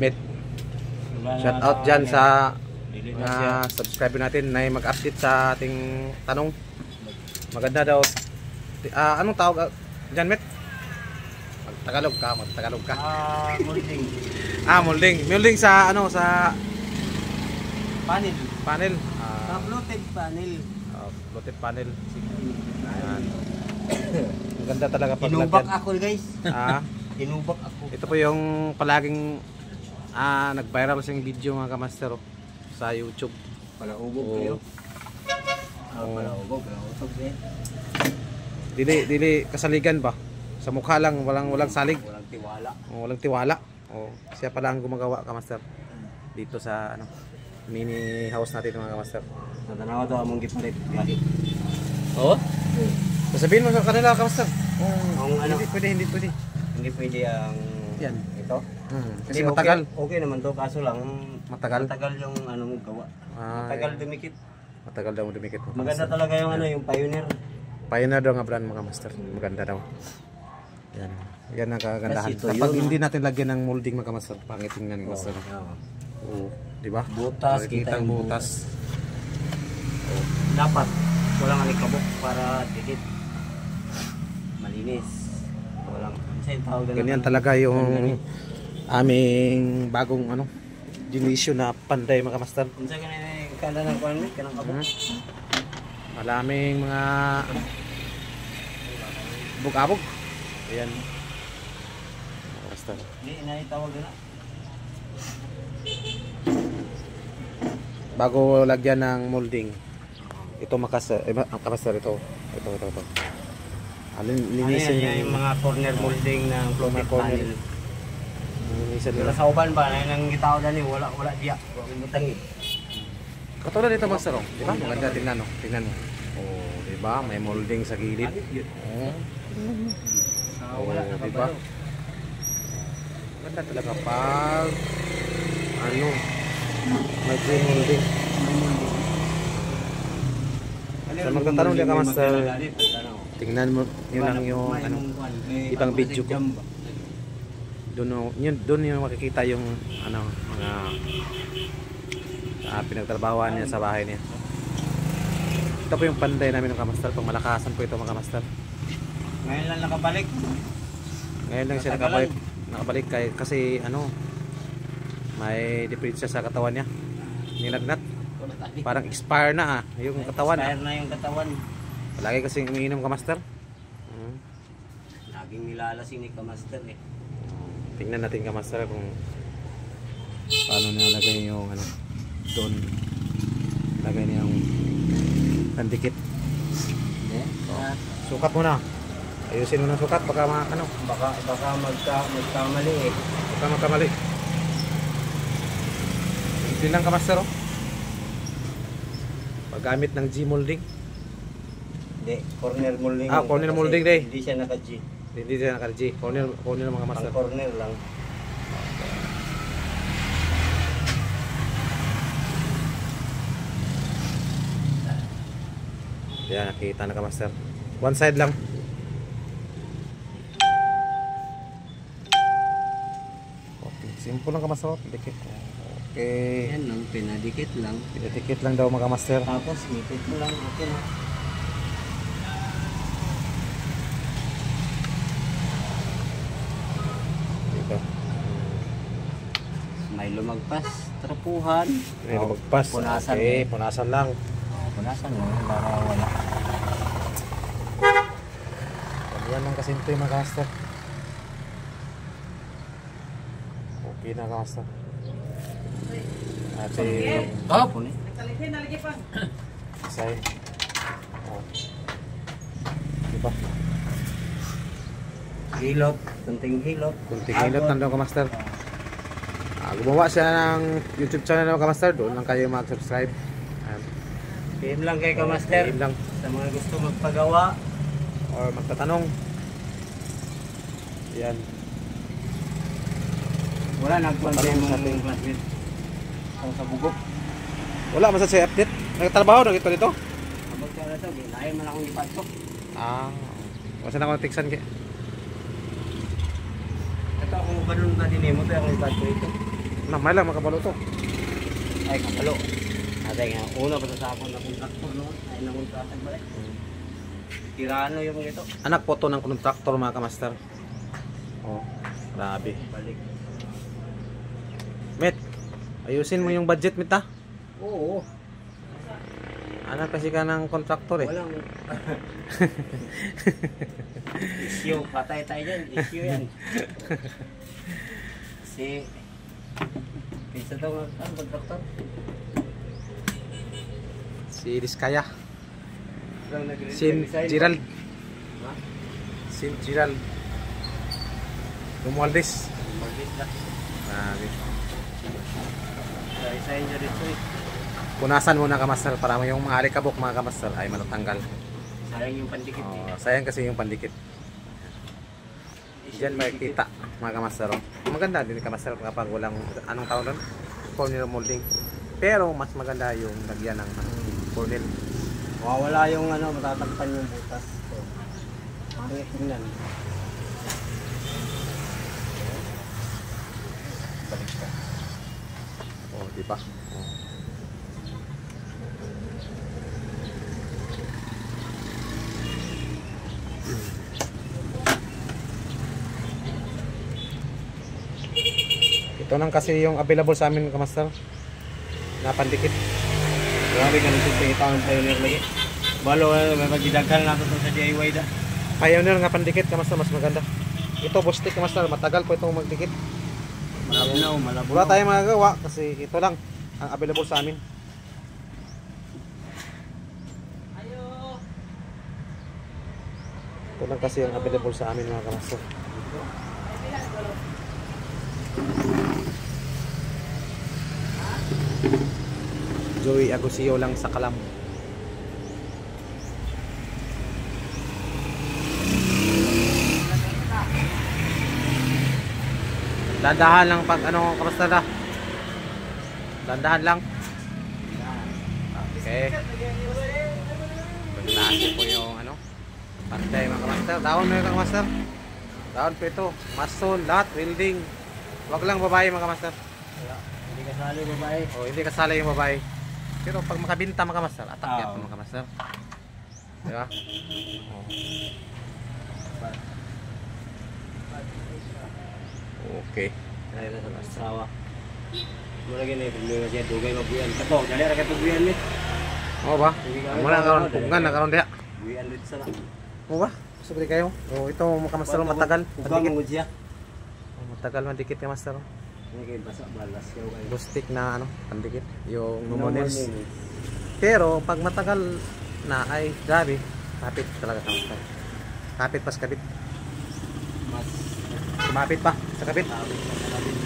Met. Shout out dyan sa subscriber natin na mag-update sa ating tanong. Maganda daw. Anong tawag dyan, Met? Magtagalog ka. Molding. Molding. Molding sa ano, sa Panel. panel. Floated panel. Floated panel. Ayan. Ang ganda talaga pag Tinubak ako, guys. Tinubak ako. Ito po yung palaging nag-viral siyang video mga kamaster sa YouTube. Palaugog kayo. Palaugog eh. Dili kasaligan ba? Sa mukha lang, walang salig. Walang tiwala. Walang tiwala. Siya pala ang gumagawa kamaster. Dito sa ano, mini house natin mga kamaster. Natanaw to among gipalit. Sasabihin mo sa kanila kamaster. Hindi pwede. Hindi pwede ang yan. Ito. Kasi matagal. Okay naman to, kaso lang Matagal yung ano mo gawa. Matagal dumikit. Matagal daw dumikit. Maganda talaga yung ano, yung Pioneer. Pioneer daw nga brand mga master. Maganda daw. Yan. Yan ang kagandahan. Kapag hindi natin lagyan ng molding mga master, pangit tingnan mga master. Di ba? Butas, kita yung butas. Dapat walang alikabok para dikit. Malinis. Walang ganyan talaga yung aming bagong ano, generation na panday mga master. Unsa ganyan kala ng kuan kanang kabok. Maraming mga bug-abog. Ayan. Master. Di inaitawag na. Bago lagyan ng molding. Ito master ito. Linisin niya yung mga corner molding ng floated panel. Linisin nila. Sa uban ba na nang gitaw dani wala diya. Wa mutangi. Katulad dito master, di ba? Maganda tingnan mo. Di ba? May molding sa gilid. Wala na di ba? Maganda talaga pag ano, may molding. Sa magtatanong din ka master, tingnan mo yun lang yung ano, ibang video ko. Doon yung makikita yung ano, mga pinagtrabahoan niya sa bahay niya. Ito po yung panday namin ng kamaster. Pag malakasan po ito mga kamaster. Ngayon lang nakabalik. Ngayon lang siya nakabalik kasi ano, may diferensya sa katawan niya. Nilagnat. Parang expire na yung katawan. Expire na yung katawan. Palagi kasing umiinom kamaster. Laging nilalasing ni kamaster eh. Tingnan natin kamaster kung paano nilalagay yung ano doon. Lagay niya yung pandikit. Sukat muna. Ayusin mo ng sukat baka magkamali eh. Baka magkamali. Hindi lang kamaster paggamit ng G-molding. Hindi, corner molding. Corner molding day. Hindi siya naka-G. Hindi siya naka-G. Corner mga master. Ang corner lang. Yan, nakita na ka master. One side lang. Okay, simple lang ka master. Dikit. Okay. Yan lang, pinadikit lang. Pinadikit lang daw mga master. Tapos, ngipit mo lang. Okay na. Dito. May lumagpas. Trapuhan. May lumagpas. Punasan. Okay, punasan lang. Punasan mo, para wala. Yan lang kasimple mga master. Okay na master. Ate. Tapon eh. Say. Diba? Hilot. Kunting hilot. Kunting hilot lang daw ka master. Gumawa siya ng YouTube channel ng Kamaster. Doon lang kayo mag-subscribe. PM lang kay Kamaster. PM lang. Sa mga gusto magpagawa or magtatanong. Yan. Wala nagpunta Tatanong yung sa ating classmate. Ang sa bugok. Wala man sa update. Nagtatrabaho na ito dito. Abot ka na ito. Ginahin man akong ipatok. Kasi na akong tiksan kaya. Ito akong ganun ba din mo. Ito akong ipatok ito. Namay lang makabalo to. Ay, kapalo. Atay nga, una pa sa ako na kontraktor noon. Ay, nangontraktag balik. Tirano yung ito. Anak po to ng kontraktor mga kamaster. Oh, grabe. Balik. Met, ayusin mo yung budget, Met ha? Oo. Anak kasi ka ng kontraktor eh. Walang issue. Patay tayo dyan. Issue yan. Si Pinsa daw ang kontraktor. Si Diskaya. Walang nag-resign. Si Gerald. Ha? Si Gerald. Romualdez. Mag-resign na. Grabe. Resign niya dito eh. Punasan muna kamaster para yung mga alikabok mga kamaster ay matatanggal. Sayang yung pandikit eh. Oh, sayang kasi yung pandikit. Diyan makikita mga kamaster. Oh. Maganda din kamaster kapag walang anong tawag doon? Corner molding. Pero mas maganda yung lagyan ng corner. Mawawala yung ano, matatagpan yung butas. So, pangit tingnan. Balik ka. Oh, di ba? Oh. Ito lang kasi yung available sa amin kamaster. Na pandikit. Grabe ka nito sa itang pioneer lagi. Balo, may magdidaghan natin ito sa DIY da. Pioneer nga pandikit kamaster mas maganda. Ito bustik kamaster, matagal po itong magdikit. Malabo na, malabo Wala tayong magagawa kasi ito lang ang available sa amin. Ito lang kasi ang available sa amin mga kamaster. Joey Agusio lang sa Kalam. Dandahan lang pag ano kamusta na? Dandahan lang. Okay. Paglasin po yung ano. Pantay mga kamaster. Down na yung kamaster. Down po ito. Mason, lahat, welding. Wag lang babae mga kamaster. Hindi kasali babae. O hindi kasala yung babae. Pero pag makabinta mga kamaster, atak yan mga kamaster. Di ba? Oh. Okay. Ay, nasa asawa. Mula gini, problema siya, dugay magbuyan. Kato, dali ra kato buyan ni. Oo ba? Muna karon pugan na karon diha. Buyan lit sa lang. Oo ba? Sabi kayo. O ito mga kamaster matagal. Pugang mo siya. Matagal man dikit kamaster. Ini kay basa balas yaw kay. Bustik na ano, pandikit. Yung numonels. Pero pag matagal na ay grabe, kapit talaga kamaster. Kapit pas kapit. Mas Kumapit pa sa kapit. tawid sa kalabit.